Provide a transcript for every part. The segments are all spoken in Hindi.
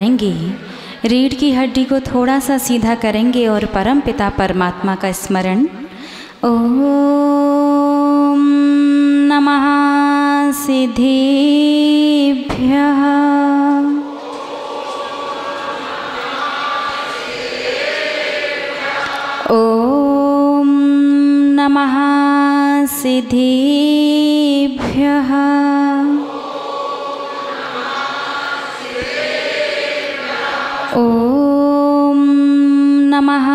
करेंगे, रीढ़ की हड्डी को थोड़ा सा सीधा करेंगे और परम पिता परमात्मा का स्मरण। ओम नमः सिद्धेभ्यः। ओम नमः सिद्धेभ्यः। ओम नमः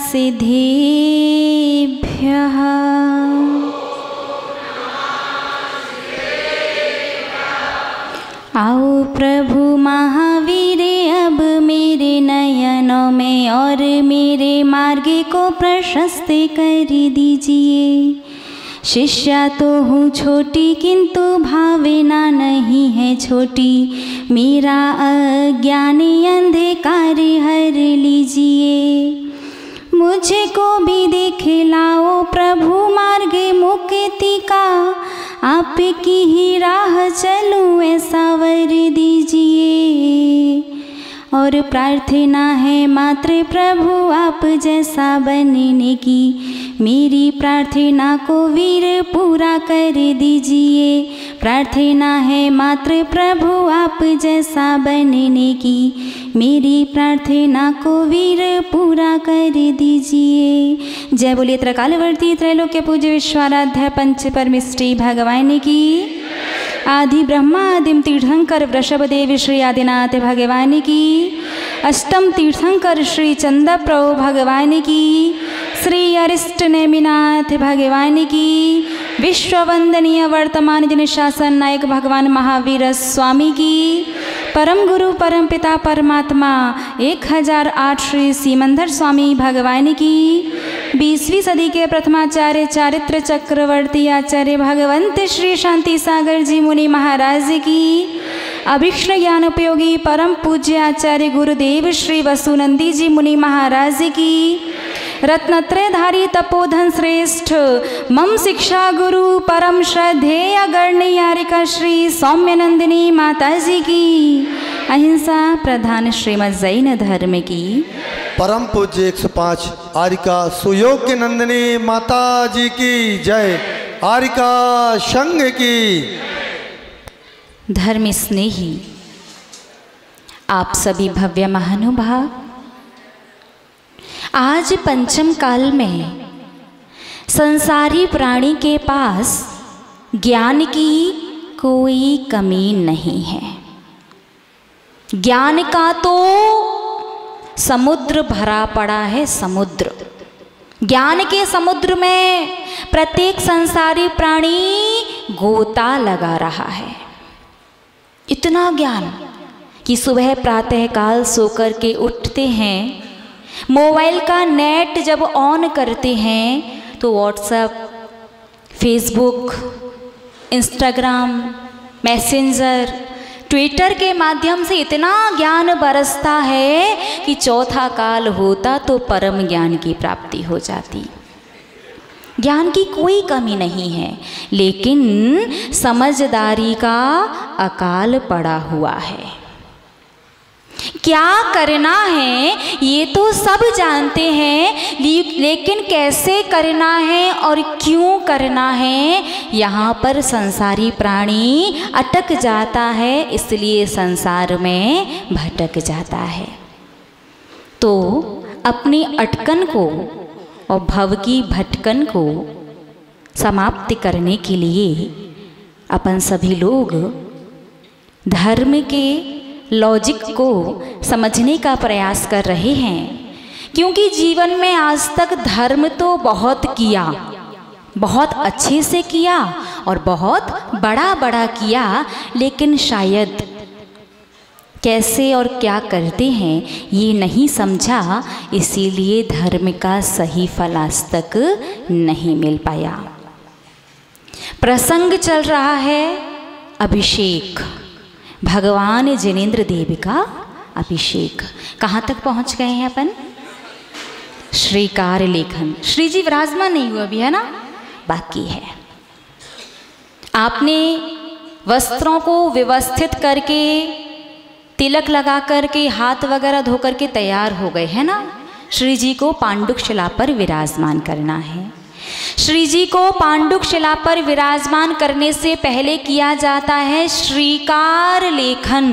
सिद्धेभ्यः। आओ प्रभु महावीर अब मेरे नयनों में और मेरे मार्ग को प्रशस्त कर दीजिए। शिष्या तो हूँ छोटी किंतु भावना नहीं है छोटी, मेरा अज्ञान अंधकार हर लीजिए। मुझे को भी दिखलाओ प्रभु मार्ग मुक्ति का, आपकी ही राह चलूं ऐसा वर दीजिए। और प्रार्थना है मात्र प्रभु आप जैसा बनने की, मेरी प्रार्थना को वीर पूरा कर दीजिए। प्रार्थना है मात्र प्रभु आप जैसा बनने की, मेरी प्रार्थना को वीर पूरा कर दीजिए। जय बोलिए त्रिकालवर्ती त्रैलोक्य पूज्य विश्वाराध्य पंच परमेष्टि भगवान की। आदि ब्रह्मा आदिम तीर्थंकर वृषभदेव श्री आदिनाथ भगवान की। अष्टम तीर्थंकर श्री चंद्रप्रभु भगवान की। श्री अरिष्ट नेमिनाथ भगवान की। विश्ववंदनीय वर्तमान दिन शासन नायक भगवान महावीर स्वामी की। परम गुरु परम पिता परमात्मा 1008 श्री सीमंदर स्वामी भगवान की। 20वीं सदी के प्रथमाचार्य चारित्र चक्रवर्ती आचार्य भगवंत श्री शांति सागर जी मुनि महाराज की। अभीष्ण ज्ञान उपयोगी परम पूज्य आचार्य गुरुदेव श्री वसुनंदी जी मुनि महाराज की। रत्नत्रयधारी तपोधन श्रेष्ठ मम शिक्षा गुरु परम श्रद्धेय गणयारिका श्री सौम्यनंदिनी माता जी की। अहिंसा प्रधान श्रीमद जैन धर्म की। परम पूज्य 105 आरिका सुयोग्य नंदिनी माता जी की जय। आरिका संघ की। धर्म स्नेही आप सभी भव्य महानुभाव, आज पंचम काल में संसारी प्राणी के पास ज्ञान की कोई कमी नहीं है। ज्ञान का तो समुद्र भरा पड़ा है। समुद्र, ज्ञान के समुद्र में प्रत्येक संसारी प्राणी गोता लगा रहा है। इतना ज्ञान कि सुबह प्रातः काल सोकर के उठते हैं, मोबाइल का नेट जब ऑन करते हैं तो WhatsApp, Facebook, Instagram, messenger, Twitter के माध्यम से इतना ज्ञान बरसता है कि चौथा काल होता तो परम ज्ञान की प्राप्ति हो जाती। ज्ञान की कोई कमी नहीं है, लेकिन समझदारी का अकाल पड़ा हुआ है। क्या करना है ये तो सब जानते हैं, लेकिन कैसे करना है और क्यों करना है, यहाँ पर संसारी प्राणी अटक जाता है, इसलिए संसार में भटक जाता है। तो अपनी अटकन को और भव की भटकन को समाप्त करने के लिए अपन सभी लोग धर्म के लॉजिक को समझने का प्रयास कर रहे हैं। क्योंकि जीवन में आज तक धर्म तो बहुत किया, बहुत अच्छे से किया और बहुत बड़ा बड़ा किया, लेकिन शायद कैसे और क्या करते हैं ये नहीं समझा, इसीलिए धर्म का सही फल आज तक नहीं मिल पाया। प्रसंग चल रहा है अभिषेक, भगवान जिनेंद्र देव का अभिषेक। कहाँ तक पहुँच गए हैं अपन? श्रीकार लेखन। श्री जी विराजमान नहीं हुआ अभी, है ना, बाकी है। आपने वस्त्रों को व्यवस्थित करके तिलक लगा करके हाथ वगैरह धो करके तैयार हो गए हैं ना। श्री जी को पांडुक शिला पर विराजमान करना है। श्री जी को पांडुक शिला पर विराजमान करने से पहले किया जाता है श्रीकार लेखन।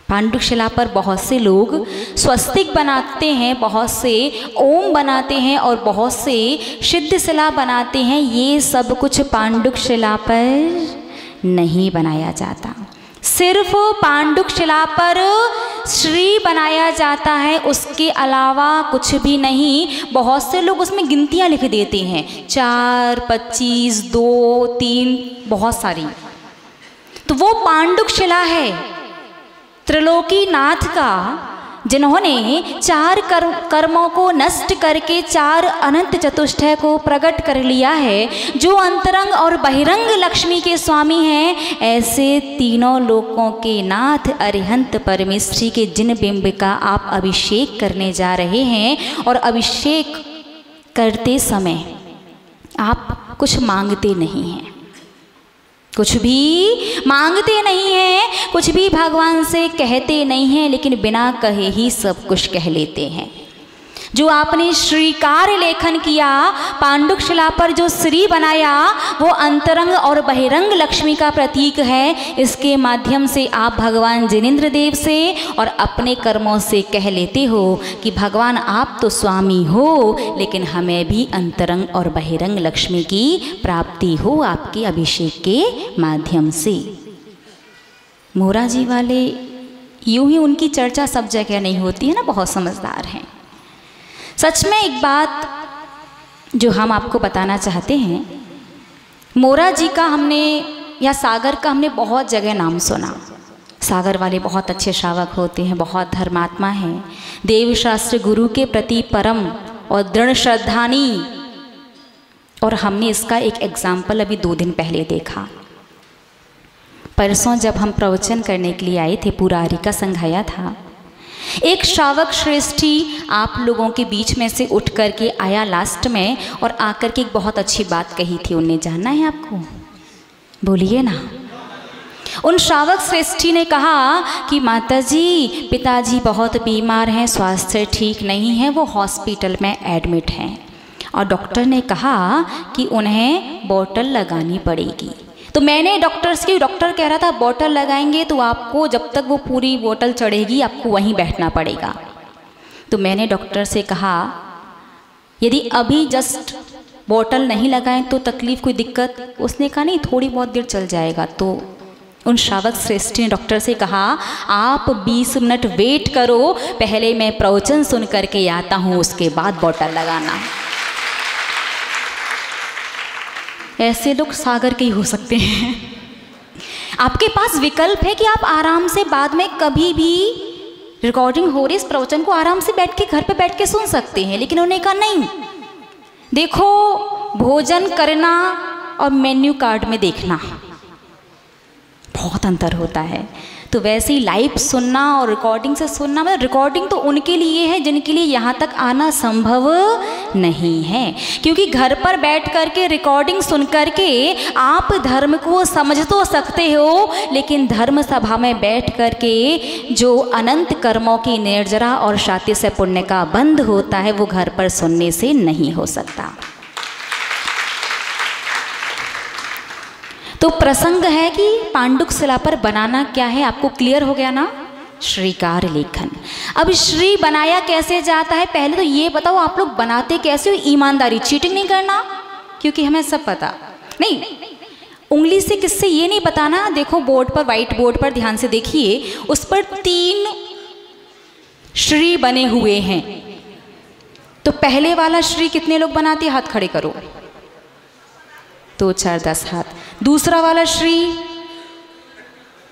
पांडुक शिला पर बहुत से लोग स्वस्तिक बनाते हैं, बहुत से ओम बनाते हैं और बहुत से सिद्ध शिला बनाते हैं। ये सब कुछ पांडुक शिला पर नहीं बनाया जाता। सिर्फ पांडुक शिला पर श्री बनाया जाता है, उसके अलावा कुछ भी नहीं। बहुत से लोग उसमें गिनतियाँ लिख देते हैं, 4, 25, 2, 3, बहुत सारी। तो वो पांडुक शिला है त्रिलोकी नाथ का, जिन्होंने 4 कर्मों को नष्ट करके 4 अनंत चतुष्टय को प्रकट कर लिया है। जो अंतरंग और बहिरंग लक्ष्मी के स्वामी हैं, ऐसे तीनों लोकों के नाथ अरिहंत परमेश्वरी के जिन बिंब का आप अभिषेक करने जा रहे हैं, और अभिषेक करते समय आप कुछ मांगते नहीं हैं, कुछ भी मांगते नहीं हैं, कुछ भी भगवान से कहते नहीं हैं, लेकिन बिना कहे ही सब कुछ कह लेते हैं। जो आपने श्रीकार लेखन किया, पांडुक शिला पर जो श्री बनाया, वो अंतरंग और बहिरंग लक्ष्मी का प्रतीक है। इसके माध्यम से आप भगवान जिनेंद्र देव से और अपने कर्मों से कह लेते हो कि भगवान आप तो स्वामी हो, लेकिन हमें भी अंतरंग और बहिरंग लक्ष्मी की प्राप्ति हो आपके अभिषेक के माध्यम से। मोरा जी वाले यूं ही उनकी चर्चा सब जगह नहीं होती है ना, बहुत समझदार हैं। सच में एक बात जो हम आपको बताना चाहते हैं, मोरा जी का हमने या सागर का हमने बहुत जगह नाम सुना। सागर वाले बहुत अच्छे श्रावक होते हैं, बहुत धर्मात्मा हैं, देवशास्त्र गुरु के प्रति परम और दृढ़ श्रद्धानी। और हमने इसका एक एग्जाम्पल अभी 2 दिन पहले देखा। परसों जब हम प्रवचन करने के लिए आए थे, पूरा हरि का संघाया था, एक श्रावक श्रेष्ठी आप लोगों के बीच में से उठ कर के आया लास्ट में, और आकर के एक बहुत अच्छी बात कही थी। उन्हें जानना है आपको? बोलिए ना। उन श्रावक श्रेष्ठी ने कहा कि माताजी, पिताजी बहुत बीमार हैं, स्वास्थ्य ठीक नहीं है, वो हॉस्पिटल में एडमिट हैं, और डॉक्टर ने कहा कि उन्हें बोतल लगानी पड़ेगी। तो मैंने डॉक्टर कह रहा था बोतल लगाएंगे तो आपको जब तक वो पूरी बोतल चढ़ेगी आपको वहीं बैठना पड़ेगा। तो मैंने डॉक्टर से कहा यदि अभी जस्ट बोतल नहीं लगाएं तो तकलीफ़, कोई दिक्कत? उसने कहा नहीं, थोड़ी बहुत देर चल जाएगा। तो उन श्रावक श्रेष्ठी ने डॉक्टर से कहा आप 20 मिनट वेट करो, पहले मैं प्रवचन सुन करके आता हूँ, उसके बाद बोतल लगाना। ऐसे लोग सागर के ही हो सकते हैं। आपके पास विकल्प है कि आप आराम से बाद में कभी भी रिकॉर्डिंग हो रही इस प्रवचन को आराम से बैठ के घर पे बैठ के सुन सकते हैं, लेकिन उन्होंने कहा नहीं। देखो, भोजन करना और मेन्यू कार्ड में देखना बहुत अंतर होता है। तो वैसे ही लाइव सुनना और रिकॉर्डिंग से सुनना, मतलब रिकॉर्डिंग तो उनके लिए है जिनके लिए यहाँ तक आना संभव नहीं है, क्योंकि घर पर बैठ कर के रिकॉर्डिंग सुन कर के आप धर्म को समझ तो सकते हो, लेकिन धर्म सभा में बैठ कर के जो अनंत कर्मों की निर्जरा और शाति से पुण्य का बंध होता है, वो घर पर सुनने से नहीं हो सकता। तो प्रसंग है कि पांडुक शिला पर बनाना क्या है, आपको क्लियर हो गया ना? श्रीकार लेखन। अब श्री बनाया कैसे जाता है, पहले तो ये बताओ आप लोग बनाते कैसे हो? ईमानदारी, चीटिंग नहीं करना, क्योंकि हमें सब पता नहीं। उंगली से किससे ये नहीं बताना। देखो बोर्ड पर, व्हाइट बोर्ड पर ध्यान से देखिए, उस पर 3 श्री बने हुए हैं। तो पहले वाला श्री कितने लोग बनाते हैं? हाथ खड़े करो। 2, 4, 10 हाथ। दूसरा वाला श्री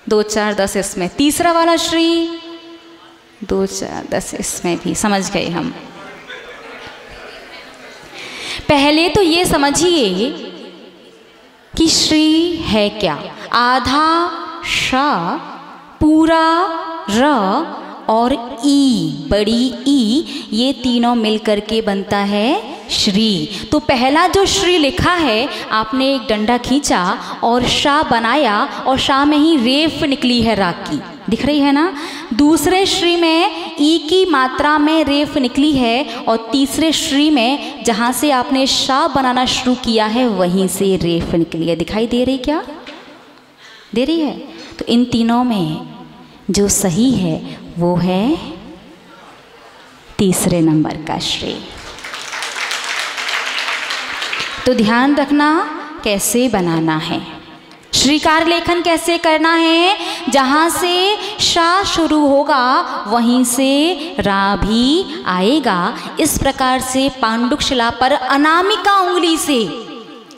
2, 4, 10 इसमें। तीसरा वाला श्री 2, 4, 10 इसमें भी। समझ गए हम? पहले तो ये समझिए कि श्री है क्या। आधा श, पूरा र और ई, बड़ी ई, ये तीनों मिलकर के बनता है श्री। तो पहला जो श्री लिखा है, आपने एक डंडा खींचा और शाह बनाया और शाह में ही रेफ निकली है राग की, दिख रही है ना। दूसरे श्री में ई की मात्रा में रेफ निकली है और तीसरे श्री में जहाँ से आपने शाह बनाना शुरू किया है वहीं से रेफ निकली है। दिखाई दे रही, क्या दे रही है? तो इन तीनों में जो सही है वो है तीसरे नंबर का श्री। तो ध्यान रखना कैसे बनाना है, श्रीकार लेखन कैसे करना है। जहाँ से शा शुरू होगा वहीं से रा भी आएगा। इस प्रकार से पांडुक शिला पर अनामिका उंगली से,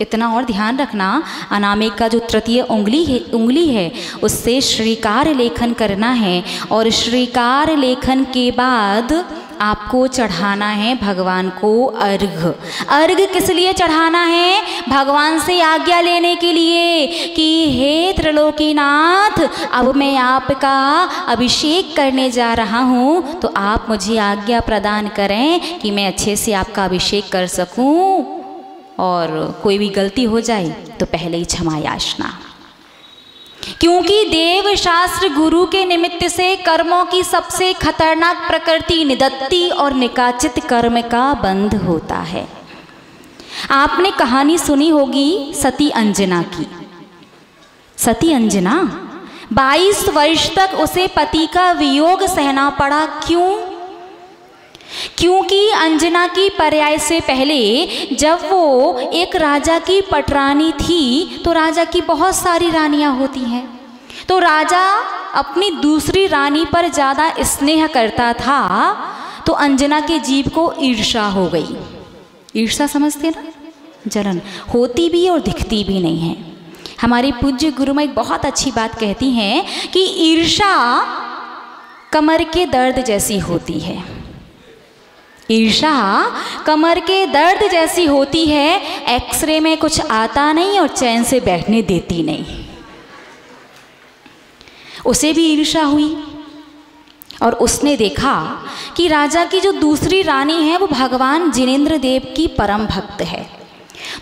इतना और ध्यान रखना, अनामिका जो तृतीय उंगली है उससे श्रीकार लेखन करना है। और श्रीकार लेखन के बाद आपको चढ़ाना है भगवान को अर्घ। अर्घ किस लिए चढ़ाना है? भगवान से आज्ञा लेने के लिए कि हे त्रिलोकीनाथ, अब मैं आपका अभिषेक करने जा रहा हूँ, तो आप मुझे आज्ञा प्रदान करें कि मैं अच्छे से आपका अभिषेक कर सकूँ, और कोई भी गलती हो जाए तो पहले ही क्षमा याचना। क्योंकि देव शास्त्र गुरु के निमित्त से कर्मों की सबसे खतरनाक प्रकृति निदत्ति और निकाचित कर्म का बंध होता है। आपने कहानी सुनी होगी सती अंजना की। सती अंजना 22 वर्ष तक उसे पति का वियोग सहना पड़ा। क्यों? क्योंकि अंजना की पर्याय से पहले जब वो एक राजा की पटरानी थी तो राजा की बहुत सारी रानियां होती हैं, तो राजा अपनी दूसरी रानी पर ज़्यादा स्नेह करता था, तो अंजना के जीव को ईर्ष्या हो गई। ईर्ष्या समझते ना, जलन होती भी और दिखती भी नहीं है। हमारे पूज्य गुरुमा एक बहुत अच्छी बात कहती हैं कि ईर्ष्या कमर के दर्द जैसी होती है। ईर्ष्या कमर के दर्द जैसी होती है, एक्सरे में कुछ आता नहीं और चैन से बैठने देती नहीं। उसे भी ईर्ष्या हुई और उसने देखा कि राजा की जो दूसरी रानी है वो भगवान जिनेंद्र देव की परम भक्त है,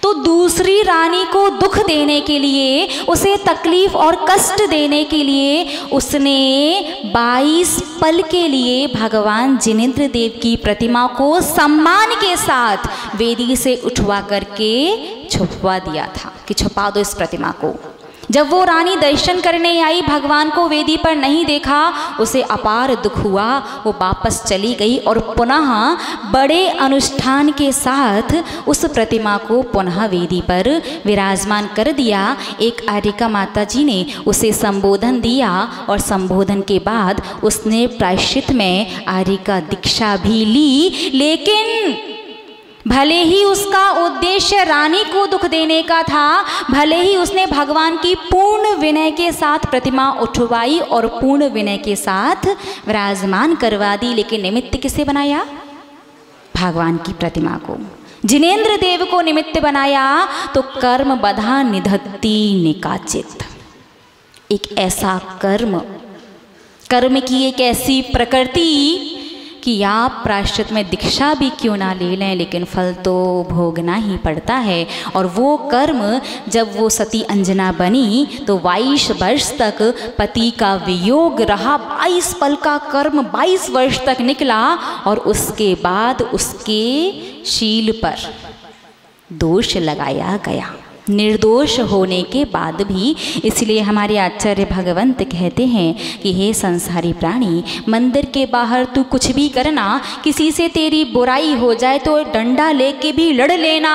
तो दूसरी रानी को दुख देने के लिए, उसे तकलीफ और कष्ट देने के लिए उसने 22 पल के लिए भगवान जिनेंद्र देव की प्रतिमा को सम्मान के साथ वेदी से उठवा करके छुपवा दिया था कि छुपा दो इस प्रतिमा को। जब वो रानी दर्शन करने आई, भगवान को वेदी पर नहीं देखा, उसे अपार दुख हुआ। वो वापस चली गई और पुनः बड़े अनुष्ठान के साथ उस प्रतिमा को पुनः वेदी पर विराजमान कर दिया। एक आर्यिका माता जी ने उसे संबोधन दिया और संबोधन के बाद उसने प्रायश्चित में आर्यिका दीक्षा भी ली, लेकिन भले ही उसका उद्देश्य रानी को दुख देने का था, भले ही उसने भगवान की पूर्ण विनय के साथ प्रतिमा उठवाई और पूर्ण विनय के साथ विराजमान करवा दी, लेकिन निमित्त किसे बनाया? भगवान की प्रतिमा को, जिनेंद्र देव को निमित्त बनाया। तो कर्म बधा निधत्ति निकाचित, एक ऐसा कर्म की एक ऐसी प्रकृति कि आप प्रायश्चित में दीक्षा भी क्यों ना ले लें, लेकिन फल तो भोगना ही पड़ता है। और वो कर्म जब वो सती अंजना बनी तो 22 वर्ष तक पति का वियोग रहा। 22 पल का कर्म 22 वर्ष तक निकला और उसके बाद उसके शील पर दोष लगाया गया, निर्दोष होने के बाद भी। इसलिए हमारे आचार्य भगवंत कहते हैं कि हे संसारी प्राणी, मंदिर के बाहर तू कुछ भी करना, किसी से तेरी बुराई हो जाए तो डंडा लेके भी लड़ लेना,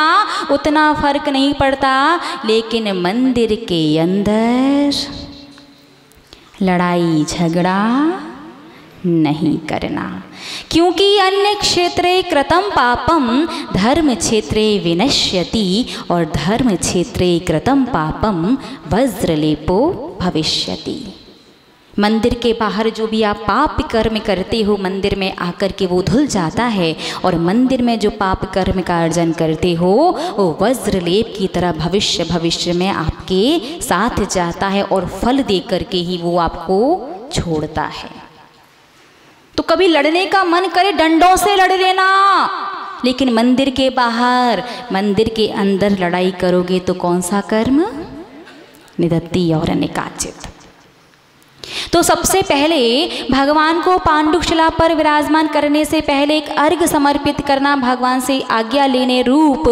उतना फर्क नहीं पड़ता, लेकिन मंदिर के अंदर लड़ाई झगड़ा नहीं करना। क्योंकि अन्य क्षेत्रे कृतं पापम धर्म क्षेत्रे विनश्यति, और धर्म क्षेत्रे कृतं पापम वज्रलेपो भविष्यति। मंदिर के बाहर जो भी आप पाप कर्म करते हो, मंदिर में आकर के वो धुल जाता है, और मंदिर में जो पाप कर्म का अर्जन करते हो वो वज्रलेप की तरह भविष्य में आपके साथ जाता है और फल दे करके ही वो आपको छोड़ता है। कभी लड़ने का मन करे डंडों से लड़ लेना, लेकिन मंदिर के बाहर, मंदिर के अंदर लड़ाई करोगे तो कौन सा कर्म? निदत्ति और निकाचित। तो सबसे पहले भगवान को पांडुशिला पर विराजमान करने से पहले एक अर्घ समर्पित करना, भगवान से आज्ञा लेने रूप।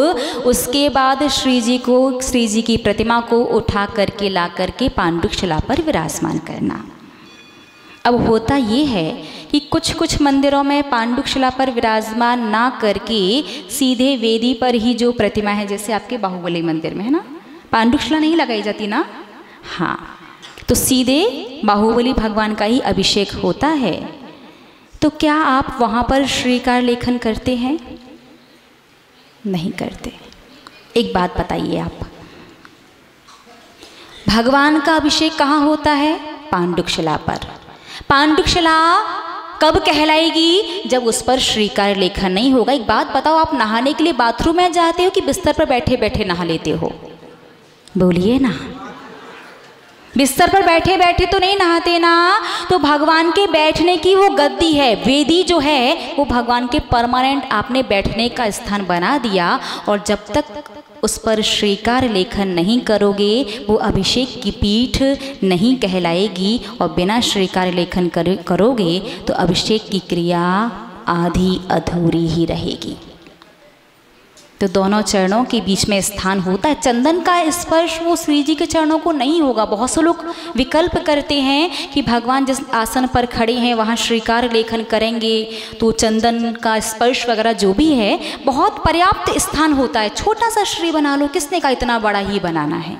उसके बाद श्री जी की प्रतिमा को उठा करके ला करके पांडुशिला पर विराजमान करना। अब होता ये है कि कुछ मंदिरों में पांडुशिला पर विराजमान ना करके सीधे वेदी पर ही जो प्रतिमा है, जैसे आपके बाहुबली मंदिर में है ना, पांडुशिला नहीं लगाई जाती ना, हाँ, तो सीधे बाहुबली भगवान का ही अभिषेक होता है। तो क्या आप वहाँ पर श्रीकार लेखन करते हैं? नहीं करते। एक बात बताइए आप, भगवान का अभिषेक कहाँ होता है? पांडुशिला पर। पांडुशिला कब कहलाएगी? जब उस पर श्रीकार लेखन नहीं होगा। एक बात बताओ, आप नहाने के लिए बाथरूम में जाते हो कि बिस्तर पर बैठे बैठे नहा लेते हो? बोलिए ना। बिस्तर पर बैठे बैठे तो नहीं नहाते ना। तो भगवान के बैठने की वो गद्दी है, वेदी जो है वो भगवान के परमानेंट आपने बैठने का स्थान बना दिया। और जब तक उस पर श्रीकार लेखन नहीं करोगे वो अभिषेक की पीठ नहीं कहलाएगी। और बिना श्रीकार लेखन करोगे तो अभिषेक की क्रिया आधी अधूरी ही रहेगी। तो दोनों चरणों के बीच में स्थान होता है। चंदन का स्पर्श वो श्री जी के चरणों को नहीं होगा। बहुत से लोग विकल्प करते हैं कि भगवान जिस आसन पर खड़े हैं वहाँ श्रीकार लेखन करेंगे तो चंदन का स्पर्श वगैरह जो भी है बहुत पर्याप्त स्थान होता है। छोटा सा श्री बना लो, किसने का इतना बड़ा ही बनाना है।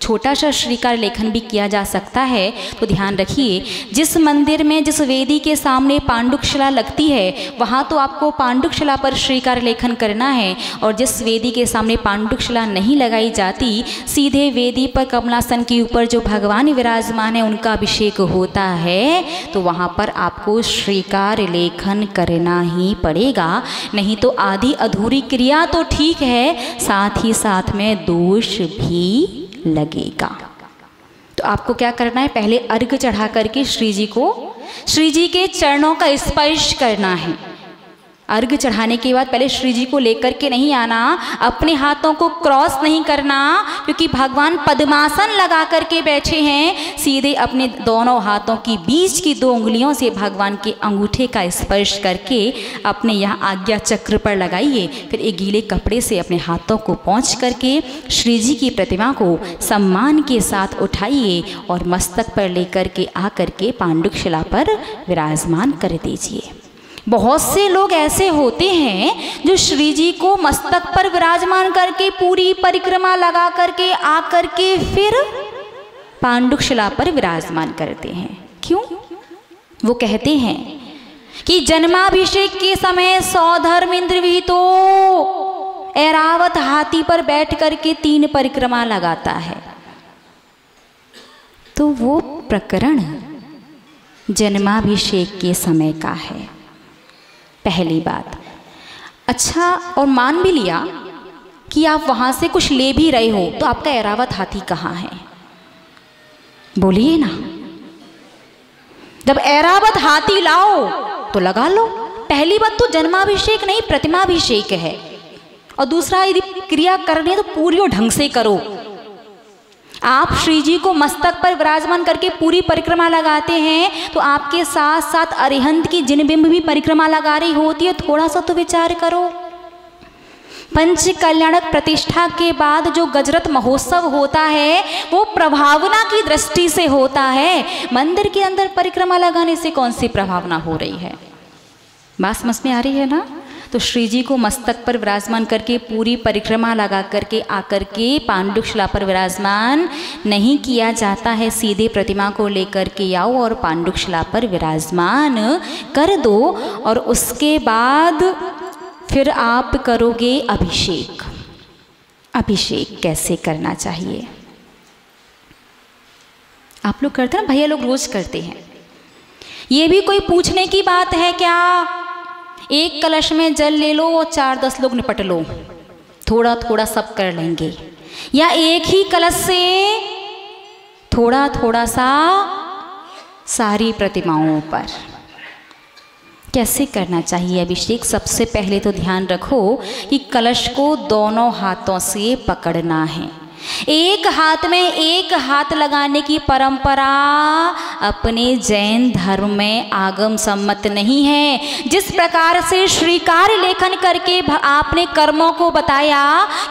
छोटा सा श्रीकार लेखन भी किया जा सकता है। तो ध्यान रखिए, जिस मंदिर में जिस वेदी के सामने पांडुशिला लगती है वहाँ तो आपको पांडुशिला पर श्रीकार लेखन करना है। और जिस वेदी के सामने पांडुशिला नहीं लगाई जाती, सीधे वेदी पर कमलासन के ऊपर जो भगवान विराजमान है उनका अभिषेक होता है, तो वहाँ पर आपको श्रीकार लेखन करना ही पड़ेगा। नहीं तो आधी अधूरी क्रिया तो ठीक है, साथ ही साथ में दोष भी लगेगा। तो आपको क्या करना है? पहले अर्घ चढ़ा करके श्री जी के चरणों का स्पर्श करना है। अर्घ चढ़ाने के बाद पहले श्री जी को लेकर के नहीं आना, अपने हाथों को क्रॉस नहीं करना, क्योंकि भगवान पद्मासन लगा करके बैठे हैं। सीधे अपने दोनों हाथों की बीच की 2 उंगलियों से भगवान के अंगूठे का स्पर्श करके अपने यहाँ आज्ञा चक्र पर लगाइए। फिर एक गीले कपड़े से अपने हाथों को पोंछ करके श्री जी की प्रतिमा को सम्मान के साथ उठाइए और मस्तक पर लेकर के आकर के पांडुशिला पर विराजमान कर दीजिए। बहुत से लोग ऐसे होते हैं जो श्री जी को मस्तक पर विराजमान करके पूरी परिक्रमा लगा करके आकर के फिर पांडुशिला पर विराजमान करते हैं। क्यों? वो कहते हैं कि जन्माभिषेक के समय सौधर्मेंद्र भी तो ऐरावत हाथी पर बैठ करके 3 परिक्रमा लगाता है। तो वो प्रकरण जन्माभिषेक के समय का है, पहली बात। अच्छा, और मान भी लिया कि आप वहाँ से कुछ ले भी रहे हो, तो आपका ऐरावत हाथी कहाँ है? बोलिए ना। जब ऐरावत हाथी लाओ तो लगा लो। पहली बात तो जन्माभिषेक नहीं, प्रतिमाभिषेक है। और दूसरा, यदि क्रिया करनी है तो पूरी ढंग से करो। आप श्री जी को मस्तक पर विराजमान करके पूरी परिक्रमा लगाते हैं तो आपके साथ साथ अरिहंत की जिनबिंब भी परिक्रमा लगा रही होती है। थोड़ा सा तो विचार करो। पंच कल्याणक प्रतिष्ठा के बाद जो गजरत महोत्सव होता है वो प्रभावना की दृष्टि से होता है। मंदिर के अंदर परिक्रमा लगाने से कौन सी प्रभावना हो रही है? बात समझ में आ रही है ना? तो श्री जी को मस्तक पर विराजमान करके पूरी परिक्रमा लगा करके आकर के पांडुशिला पर विराजमान नहीं किया जाता है। सीधे प्रतिमा को लेकर के आओ और पांडुशिला पर विराजमान कर दो। और उसके बाद फिर आप करोगे अभिषेक। अभिषेक कैसे करना चाहिए? आप लोग करते हैं ना, भैया लोग रोज करते हैं। ये भी कोई पूछने की बात है क्या? एक कलश में जल ले लो और 4-10 लोग निपट लो, थोड़ा थोड़ा सब कर लेंगे। या एक ही कलश से थोड़ा थोड़ा सा सारी प्रतिमाओं पर। कैसे करना चाहिए अभिषेक? सबसे पहले तो ध्यान रखो कि कलश को दोनों हाथों से पकड़ना है। एक हाथ में एक हाथ लगाने की परंपरा अपने जैन धर्म में आगम सम्मत नहीं है। जिस प्रकार से श्रीकार लेखन करके आपने कर्मों को बताया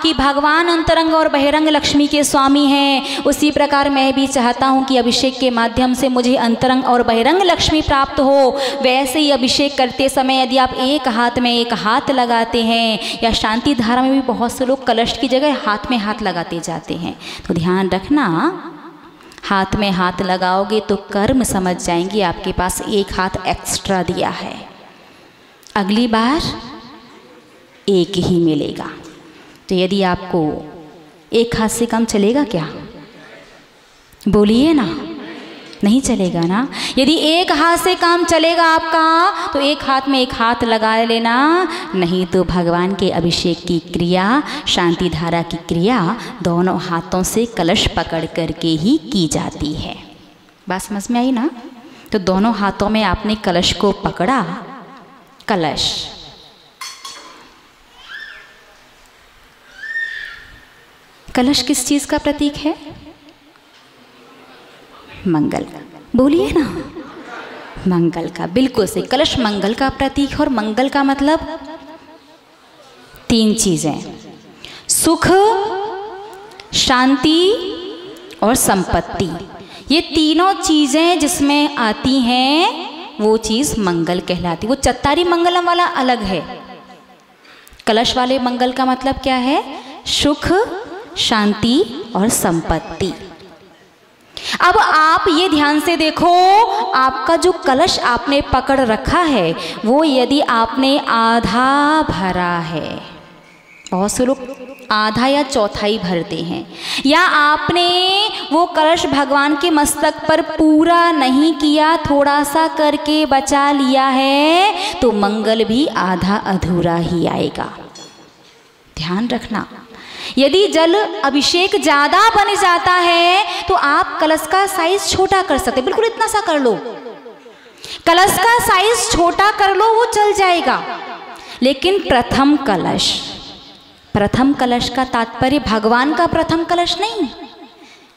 कि भगवान अंतरंग और बहिरंग लक्ष्मी के स्वामी हैं, उसी प्रकार मैं भी चाहता हूं कि अभिषेक के माध्यम से मुझे अंतरंग और बहिरंग लक्ष्मी प्राप्त हो। वैसे ही अभिषेक करते समय यदि आप एक हाथ में एक हाथ लगाते हैं, या शांति धारा में भी बहुत से लोग कलश की जगह हाथ में हाथ लगाते जाते हैं, तो ध्यान रखना, हाथ में हाथ लगाओगे तो कर्म समझ जाएंगे आपके पास एक हाथ एक्स्ट्रा दिया है, अगली बार एक ही मिलेगा। तो यदि आपको एक हाथ से कम चलेगा क्या? बोलिए ना, नहीं चलेगा ना। यदि एक हाथ से काम चलेगा आपका तो एक हाथ में एक हाथ लगा लेना, नहीं तो भगवान के अभिषेक की क्रिया, शांति धारा की क्रिया दोनों हाथों से कलश पकड़ करके ही की जाती है। बात समझ में आई ना? तो दोनों हाथों में आपने कलश को पकड़ा। कलश कलश किस चीज का प्रतीक है? मंगल। बोलिए ना, मंगल का। बिल्कुल सही, कलश मंगल का प्रतीक। और मंगल का मतलब तीन चीजें, सुख, शांति और संपत्ति। ये तीनों चीजें जिसमें आती हैं वो चीज मंगल कहलाती। वो चत्तारी मंगलम वाला अलग है, कलश वाले मंगल का मतलब क्या है? सुख, शांति और संपत्ति। अब आप ये ध्यान से देखो, आपका जो कलश आपने पकड़ रखा है वो यदि आपने आधा भरा है, बहुत से लोग आधा या चौथाई भरते हैं, या आपने वो कलश भगवान के मस्तक पर पूरा नहीं किया, थोड़ा सा करके बचा लिया है, तो मंगल भी आधा अधूरा ही आएगा। ध्यान रखना, यदि जल अभिषेक ज़्यादा बन जाता है तो आप कलश का साइज छोटा कर सकते, बिल्कुल इतना सा कर लो, कलश का साइज छोटा कर लो, वो चल जाएगा। लेकिन प्रथम कलश का तात्पर्य भगवान का प्रथम कलश नहीं,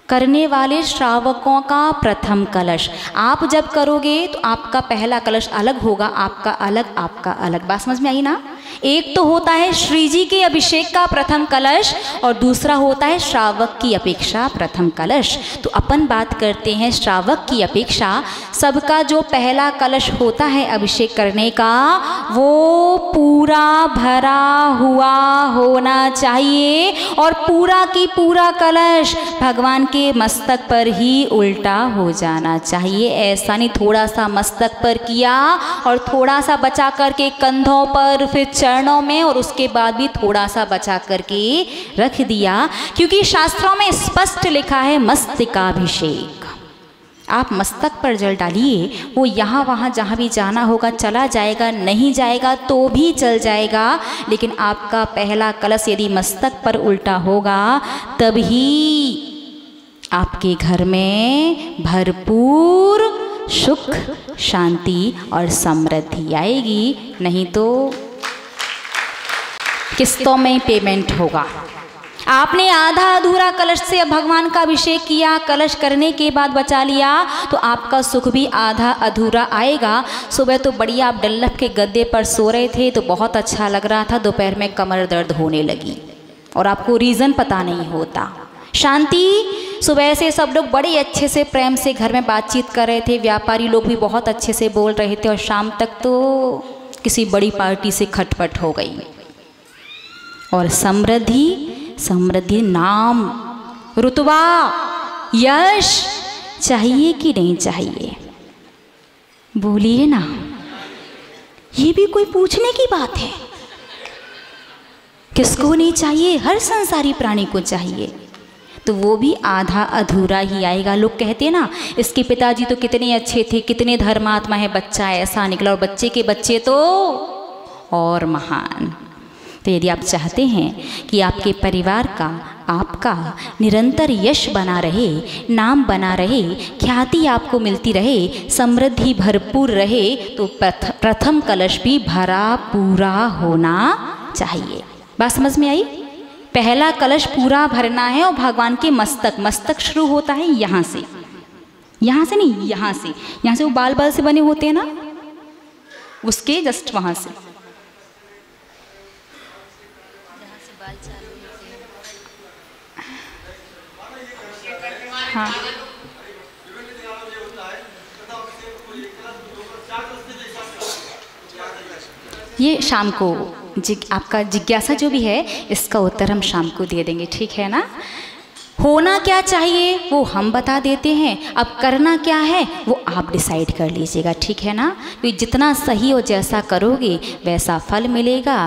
करने वाले श्रावकों का प्रथम कलश। आप जब करोगे तो आपका पहला कलश अलग होगा, आपका अलग, आपका अलग। बात समझ में आई ना? एक तो होता है श्री जी के अभिषेक का प्रथम कलश और दूसरा होता है श्रावक की अपेक्षा प्रथम कलश। तो अपन बात करते हैं श्रावक की अपेक्षा। सबका जो पहला कलश होता है अभिषेक करने का, वो पूरा भरा हुआ होना चाहिए और पूरा की पूरा कलश भगवान के मस्तक पर ही उल्टा हो जाना चाहिए। ऐसा नहीं थोड़ा सा मस्तक पर किया और थोड़ा सा बचा करके कंधों पर, फिर चरणों में, और उसके बाद भी थोड़ा सा बचा करके रख दिया, क्योंकि शास्त्रों में स्पष्ट लिखा है मस्तकाभिषेक। आप मस्तक पर जल डालिए, वो यहाँ वहाँ जहाँ भी जाना होगा चला जाएगा, नहीं जाएगा तो भी चल जाएगा, लेकिन आपका पहला कलश यदि मस्तक पर उल्टा होगा तभी आपके घर में भरपूर सुख, शांति और समृद्धि आएगी, नहीं तो किस्तों में पेमेंट होगा। आपने आधा अधूरा कलश से भगवान का अभिषेक किया, कलश करने के बाद बचा लिया, तो आपका सुख भी आधा अधूरा आएगा। सुबह तो बढ़िया आप डल्लफ के गद्दे पर सो रहे थे तो बहुत अच्छा लग रहा था, दोपहर में कमर दर्द होने लगी और आपको रीज़न पता नहीं होता। शांति, सुबह से सब लोग बड़े अच्छे से प्रेम से घर में बातचीत कर रहे थे, व्यापारी लोग भी बहुत अच्छे से बोल रहे थे, और शाम तक तो किसी बड़ी पार्टी से खटपट हो गई। और समृद्धि नाम, रुतबा, यश चाहिए कि नहीं चाहिए? बोलिए ना, ये भी कोई पूछने की बात है? किसको नहीं चाहिए? हर संसारी प्राणी को चाहिए, तो वो भी आधा अधूरा ही आएगा। लोग कहते हैं ना, इसके पिताजी तो कितने अच्छे थे, कितने धर्मात्मा है, बच्चा ऐसा निकला, और बच्चे के बच्चे तो और महान। तो यदि आप चाहते हैं कि आपके परिवार का, आपका निरंतर यश बना रहे, नाम बना रहे, ख्याति आपको मिलती रहे, समृद्धि भरपूर रहे, तो प्रथम कलश भी भरा पूरा होना चाहिए। बात समझ में आई? पहला कलश पूरा भरना है और भगवान के मस्तक शुरू होता है यहाँ से नहीं, यहाँ से वो बाल से बने होते हैं ना, उसके जस्ट वहाँ से। हाँ, ये शाम को आपका जिज्ञासा जो भी है इसका उत्तर हम शाम को दे देंगे, ठीक है ना। होना क्या चाहिए वो हम बता देते हैं, अब करना क्या है वो आप डिसाइड कर लीजिएगा, ठीक है ना। तो जितना सही और जैसा करोगे वैसा फल मिलेगा,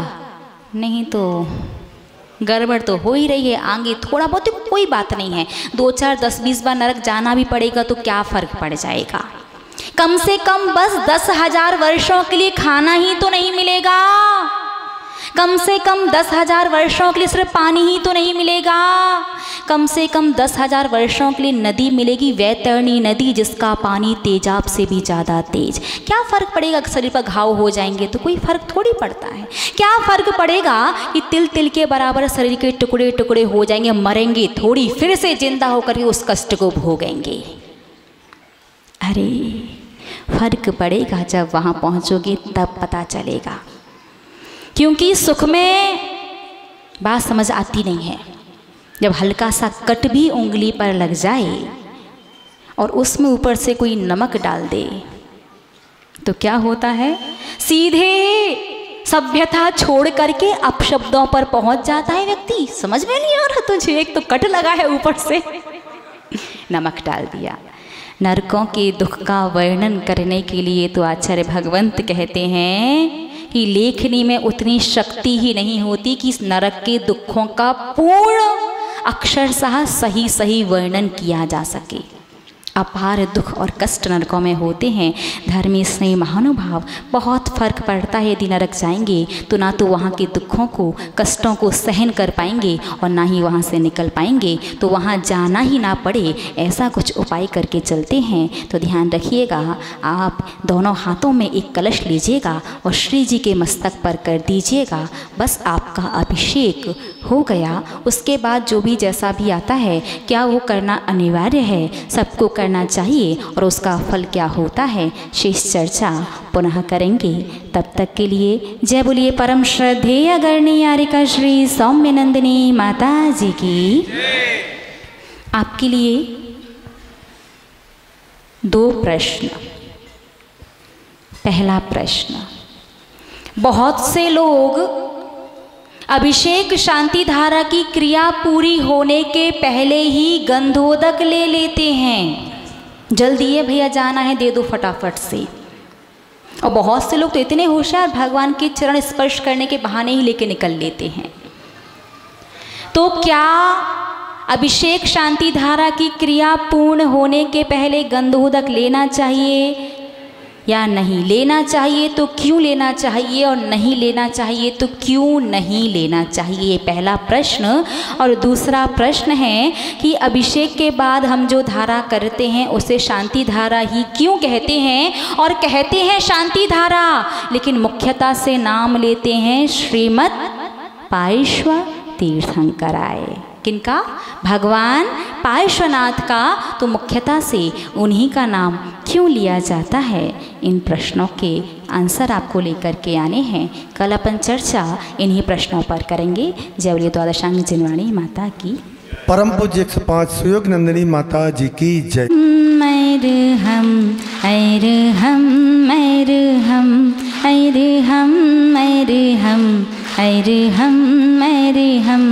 नहीं तो गड़बड़ तो हो ही रही है। आगे थोड़ा बहुत कोई बात नहीं है, 2, 4, 10, 20 बार नरक जाना भी पड़ेगा तो क्या फ़र्क पड़ जाएगा। कम से कम बस 10,000 वर्षों के लिए खाना ही तो नहीं मिलेगा, कम से कम 10,000 वर्षों के लिए सिर्फ पानी ही तो नहीं मिलेगा, कम से कम 10,000 वर्षों के लिए नदी मिलेगी, वैतरणी नदी, जिसका पानी तेजाब से भी ज़्यादा तेज। क्या फ़र्क पड़ेगा, शरीर पर घाव हो जाएंगे तो कोई फ़र्क थोड़ी पड़ता है। क्या फ़र्क पड़ेगा कि तिल तिल के बराबर शरीर के टुकड़े टुकड़े हो जाएंगे, मरेंगे थोड़ी, फिर से जिंदा होकर उस कष्ट को भोगेंगे। अरे फ़र्क पड़ेगा जब वहाँ पहुँचोगे तब पता चलेगा, क्योंकि सुख में बात समझ आती नहीं है। जब हल्का सा कट भी उंगली पर लग जाए और उसमें ऊपर से कोई नमक डाल दे तो क्या होता है, सीधे सभ्यता छोड़ करके अपशब्दों पर पहुंच जाता है व्यक्ति। समझ में नहीं आ रहा तुझे, एक तो कट लगा है ऊपर से नमक डाल दिया। नरकों के दुख का वर्णन करने के लिए तो आचार्य भगवंत कहते हैं कि लेखनी में उतनी शक्ति ही नहीं होती कि इस नरक के दुखों का पूर्ण अक्षरशः सही वर्णन किया जा सके। अपार दुख और कष्ट नरकों में होते हैं। धर्मी स्नेह महानुभाव, बहुत फर्क पड़ता है। यदि नरक जाएंगे तो ना तो वहाँ के दुखों को कष्टों को सहन कर पाएंगे और ना ही वहाँ से निकल पाएंगे, तो वहाँ जाना ही ना पड़े ऐसा कुछ उपाय करके चलते हैं। तो ध्यान रखिएगा, आप दोनों हाथों में एक कलश लीजिएगा और श्री जी के मस्तक पर कर दीजिएगा। बस आपका अभिषेक हो गया। उसके बाद जो भी जैसा भी आता है, क्या वो करना अनिवार्य है, सबको करना चाहिए, और उसका फल क्या होता है, शेष चर्चा पुनः करेंगे। तब तक के लिए जय बोलिए परम श्रद्धेय गणनीयारिका श्री सौम्य नंदिनी माता जी की। आपके लिए 2 प्रश्न। पहला प्रश्न, बहुत से लोग अभिषेक शांति धारा की क्रिया पूरी होने के पहले ही गंधोदक ले लेते हैं। जल्दी है भैया, जाना है, दे दो फटाफट से। और बहुत से लोग तो इतने होशियार, भगवान के चरण स्पर्श करने के बहाने ही लेके निकल लेते हैं। तो क्या अभिषेक शांति धारा की क्रिया पूर्ण होने के पहले गंधोदक लेना चाहिए या नहीं लेना चाहिए? तो क्यों लेना चाहिए, और नहीं लेना चाहिए तो क्यों नहीं लेना चाहिए, पहला प्रश्न। और दूसरा प्रश्न है कि अभिषेक के बाद हम जो धारा करते हैं उसे शांति धारा ही क्यों कहते हैं, और कहते हैं शांति धारा लेकिन मुख्यता से नाम लेते हैं श्रीमद् पार्श्व तीर्थंकराय। किनका? भगवान पार्श्वनाथ का। तो मुख्यता से उन्हीं का नाम क्यों लिया जाता है, इन प्रश्नों के आंसर आपको लेकर के आने हैं। कल अपन चर्चा इन्हीं प्रश्नों पर करेंगे। जय बोलिए द्वादशांग जिनवाणी माता की। परम पूज्य 105 सुयोग नंदिनी माता जी की जय। मैरहम ऐरहम मैरहम ऐरहम मैरहम ऐरहम मैरहम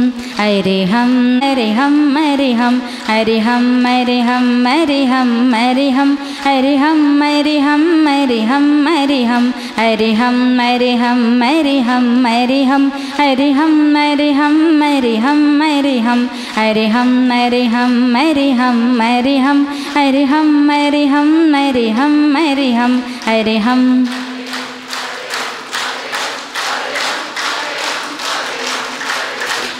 ऐरहम मैरहम मैरहम ऐरहम मैरहम मैरहम मैरहम ऐरहम मैरहम मैरहम मैरहम ऐरहम मैरहम मैरहम मैरहम ऐरहम मैरहम मैरहम मैरहम ऐरहम मैरहम मैरहम मैरहम ऐरहम मैरहम मैरहम मैरहम ऐरहम।